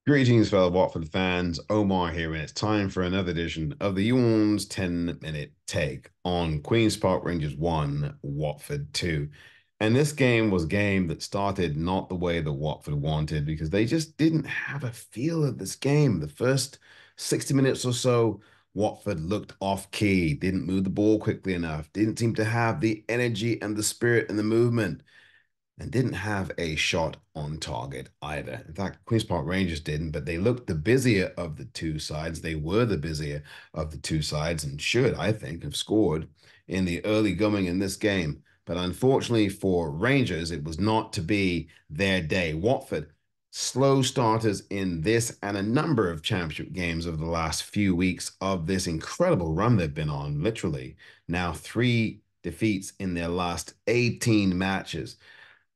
Greetings, fellow Watford fans. Omar here, and it's time for another edition of the Youorns 10-minute take on Queen's Park Rangers 1, Watford 2. And this game was a game that started not the way that Watford wanted because they just didn't have a feel of this game. The first 60 minutes or so, Watford looked off key, didn't move the ball quickly enough, didn't seem to have the energy and the spirit and the movement and didn't have a shot on target either. In fact, Queen's Park Rangers didn't, but they looked the busier of the two sides. They were the busier of the two sides and should, I think, have scored in the early going in this game. But unfortunately for Rangers, it was not to be their day. Watford, slow starters in this and a number of championship games over the last few weeks of this incredible run they've been on, literally. Now, three defeats in their last 18 matches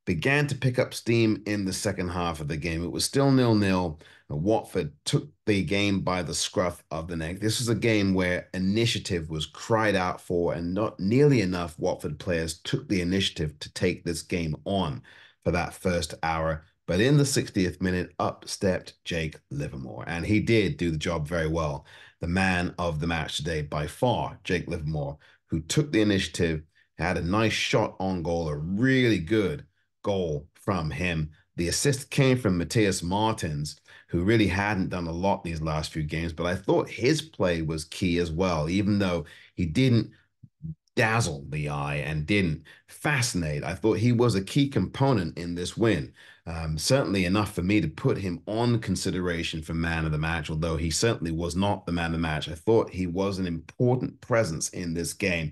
began to pick up steam in the second half of the game. It was still 0-0. Watford took the game by the scruff of the neck. This was a game where initiative was cried out for, and not nearly enough Watford players took the initiative to take this game on for that first hour. But in the 60th minute, up stepped Jake Livermore, and he did do the job very well. The man of the match today, by far, Jake Livermore, who took the initiative, had a nice shot on goal, a really good goal from him. The assist came from Matthias Martins, who really hadn't done a lot these last few games, but I thought his play was key as well, even though he didn't dazzle the eye and didn't fascinate. I thought he was a key component in this win. Certainly enough for me to put him on consideration for man of the match, although he certainly was not the man of the match. I thought he was an important presence in this game.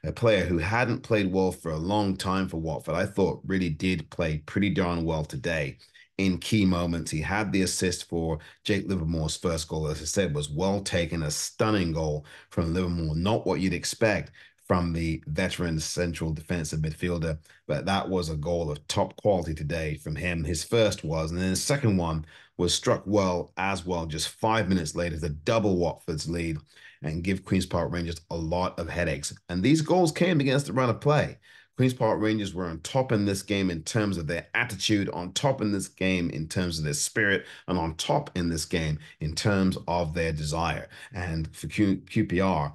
A player who hadn't played well for a long time for Watford, I thought really did play pretty darn well today in key moments. He had the assist for Jake Livermore's first goal, as I said, was well taken, a stunning goal from Livermore, not what you'd expect from the veteran central defensive midfielder, but that was a goal of top quality today from him. His first was, and then the second one was struck well as well, just 5 minutes later to double Watford's lead and give Queen's Park Rangers a lot of headaches. And these goals came against the run of play. Queen's Park Rangers were on top in this game in terms of their attitude, on top in this game in terms of their spirit, and on top in this game in terms of their desire. And for QPR,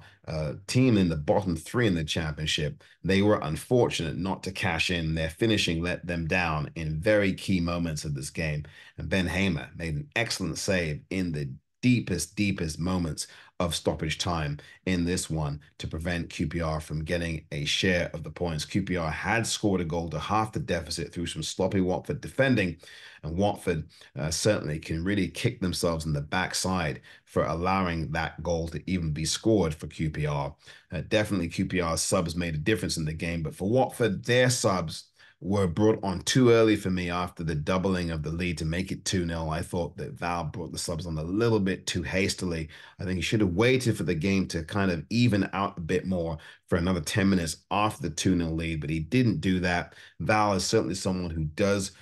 team in the bottom three in the championship, they were unfortunate not to cash in. Their finishing let them down in very key moments of this game. And Ben Hamer made an excellent save in the deepest moments of stoppage time in this one to prevent QPR from getting a share of the points. QPR had scored a goal to half the deficit through some sloppy Watford defending, and Watford certainly can really kick themselves in the backside for allowing that goal to even be scored for QPR. Definitely QPR's subs made a difference in the game, but for Watford, their subs were brought on too early for me after the doubling of the lead to make it 2-0. I thought that Val brought the subs on a little bit too hastily. I think he should have waited for the game to kind of even out a bit more for another 10 minutes after the 2-0 lead, but he didn't do that. Val is certainly someone who does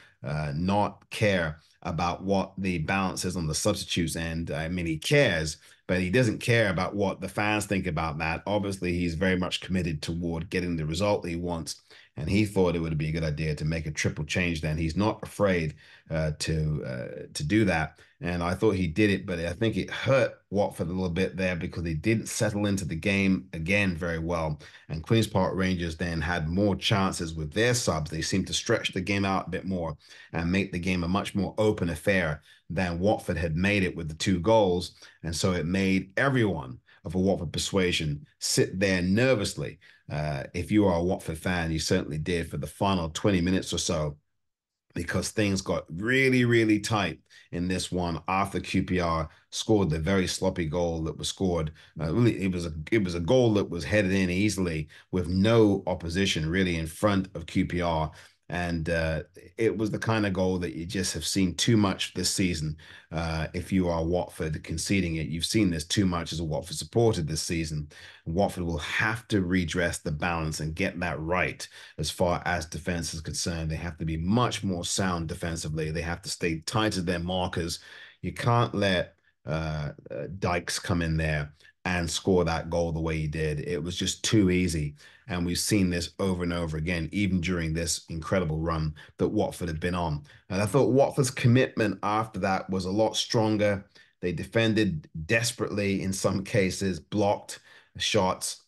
not care about what the balance is on the substitutes end. I mean, he cares, but he doesn't care about what the fans think about that. Obviously, he's very much committed toward getting the result he wants, and he thought it would be a good idea to make a triple change. Then he's not afraid to do that, and I thought he did it, but I think it hurt Watford a little bit there because he didn't settle into the game again very well. And Queens Park Rangers then had more chances with their subs. They seemed to stretch the game out a bit more and make the game a much more open affair than Watford had made it with the two goals. And so it made everyone of a Watford persuasion sit there nervously. If you are a Watford fan, you certainly did for the final 20 minutes or so, because things got really tight in this one after QPR scored the very sloppy goal that was scored. Really, it was a goal that was headed in easily with no opposition really in front of QPR. And it was the kind of goal that you just have seen too much this season. If you are Watford conceding it, you've seen this too much as a Watford supporter this season. Watford will have to redress the balance and get that right as far as defense is concerned. They have to be much more sound defensively. They have to stay tight to their markers. You can't let Dykes come in there and score that goal the way he did. It was just too easy. And we've seen this over and over again, even during this incredible run that Watford had been on. And I thought Watford's commitment after that was a lot stronger. They defended desperately in some cases, blocked shots,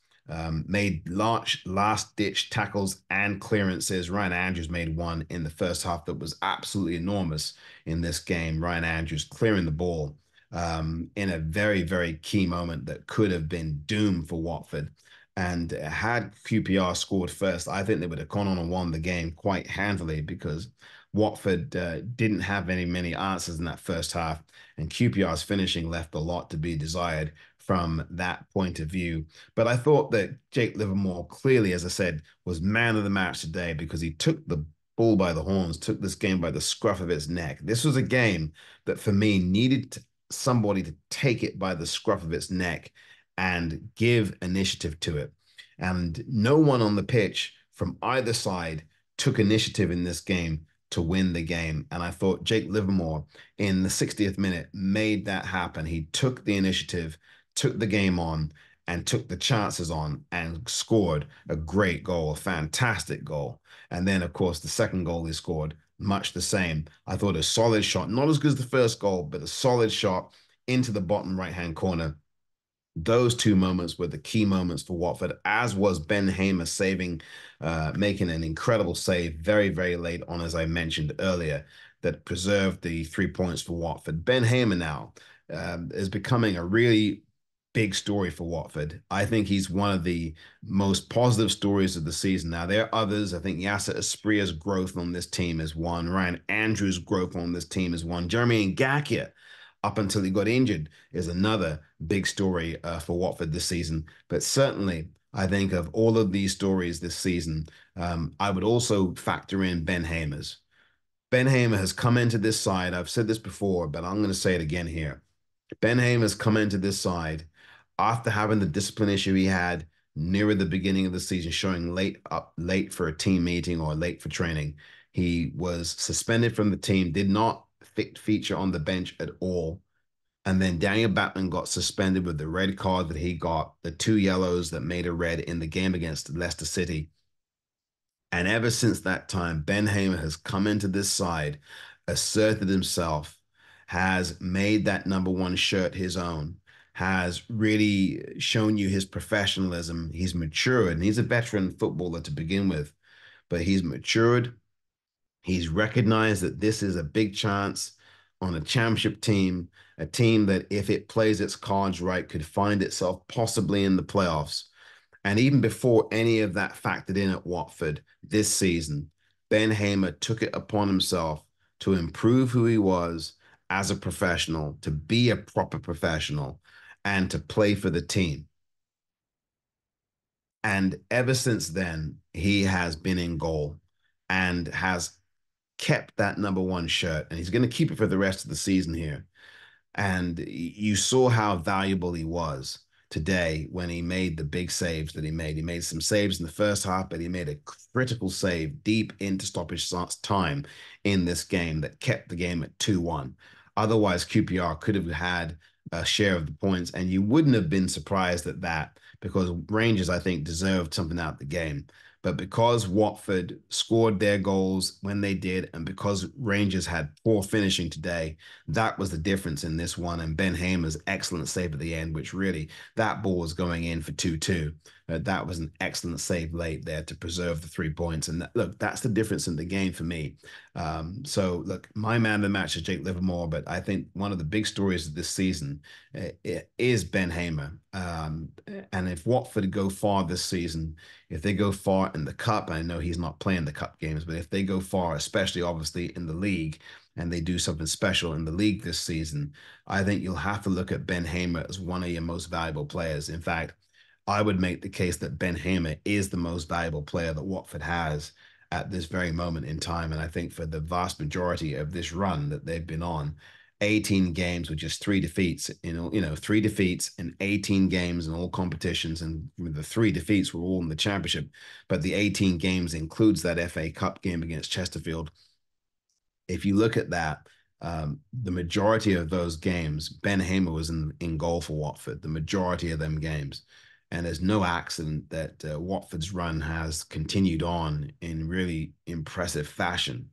made large last-ditch tackles and clearances. Ryan Andrews made one in the first half that was absolutely enormous in this game. Ryan Andrews clearing the ball in a very, very key moment that could have been doomed for Watford. And had QPR scored first, I think they would have gone on and won the game quite handily because Watford didn't have many answers in that first half, and QPR's finishing left a lot to be desired from that point of view. But I thought that Jake Livermore clearly, as I said, was man of the match today because he took the bull by the horns, took this game by the scruff of its neck. This was a game that for me needed somebody to take it by the scruff of its neck and give initiative to it. And no one on the pitch from either side took initiative in this game to win the game. And I thought Jake Livermore in the 60th minute made that happen. He took the initiative, took the game on, and took the chances on and scored a great goal, a fantastic goal. And then, of course, the second goal he scored, much the same. I thought a solid shot, not as good as the first goal, but a solid shot into the bottom right-hand corner. Those two moments were the key moments for Watford, as was Ben Hamer saving, making an incredible save very, very late on, as I mentioned earlier, that preserved the 3 points for Watford. Ben Hamer now is becoming a really big story for Watford. I think he's one of the most positive stories of the season. Now, there are others. I think Yasser Aspria's growth on this team is one. Ryan Andrews' growth on this team is one. Jeremy Ngakia, up until he got injured, is another big story for Watford this season. But certainly, I think of all of these stories this season, I would also factor in Ben Hamer's. Ben Hamer has come into this side. I've said this before, but I'm going to say it again here. Ben Hamer's come into this side after having the discipline issue he had nearer the beginning of the season, showing late for a team meeting or late for training. He was suspended from the team, did not feature on the bench at all. And then Daniel Batman got suspended with the red card that he got, the two yellows that made a red in the game against Leicester City. And ever since that time, Ben Hamer has come into this side, asserted himself, has made that number one shirt his own, has really shown you his professionalism. He's matured, and he's a veteran footballer to begin with, but he's matured. He's recognized that this is a big chance on a championship team, a team that, if it plays its cards right, could find itself possibly in the playoffs. And even before any of that factored in at Watford this season, Ben Hamer took it upon himself to improve who he was as a professional, to be a proper professional, and to play for the team. And ever since then, he has been in goal and has kept that number one shirt. And he's going to keep it for the rest of the season here. And you saw how valuable he was today when he made the big saves that he made. He made some saves in the first half, but he made a critical save deep into stoppage time in this game that kept the game at 2-1. Otherwise, QPR could have had a share of the points, and you wouldn't have been surprised at that because Rangers, I think, deserved something out of the game. But because Watford scored their goals when they did, and because Rangers had poor finishing today, that was the difference in this one. And Ben Hamer's excellent save at the end, which really, that ball was going in for 2-2. That was an excellent save late there to preserve the 3 points. And look, that's the difference in the game for me. So, look, my man of the match is Jake Livermore, but I think one of the big stories of this season is Ben Hamer. And if Watford go far this season, if they go far in the cup, I know he's not playing the cup games, but if they go far, especially obviously in the league, and they do something special in the league this season, I think you'll have to look at Ben Hamer as one of your most valuable players. In fact, I would make the case that Ben Hamer is the most valuable player that Watford has at this very moment in time. And I think for the vast majority of this run that they've been on, 18 games with just three defeats, three defeats in 18 games in all competitions. And the three defeats were all in the championship, but the 18 games includes that FA Cup game against Chesterfield. If you look at that, The majority of those games, Ben Hamer was in goal for Watford, the majority of them games. And there's no accident that Watford's run has continued on in really impressive fashion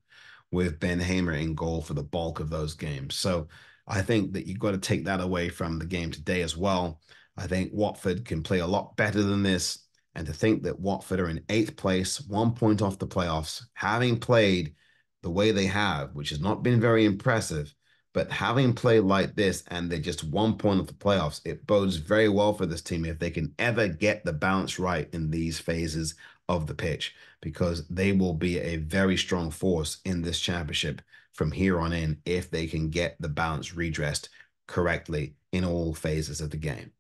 with Ben Hamer in goal for the bulk of those games. So I think that you've got to take that away from the game today as well. I think Watford can play a lot better than this. And to think that Watford are in eighth place, 1 point off the playoffs, having played the way they have, which has not been very impressive, but having played like this and they're just 1 point off the playoffs, it bodes very well for this team if they can ever get the balance right in these phases of the pitch, because they will be a very strong force in this championship from here on in if they can get the balance redressed correctly in all phases of the game.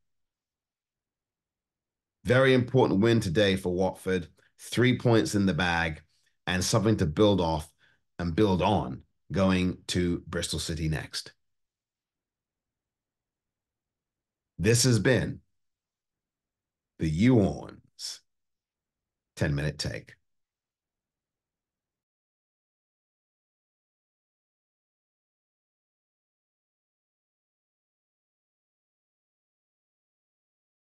Very important win today for Watford. 3 points in the bag and something to build off and build on going to Bristol City next. This has been the YouOrns 10-minute take.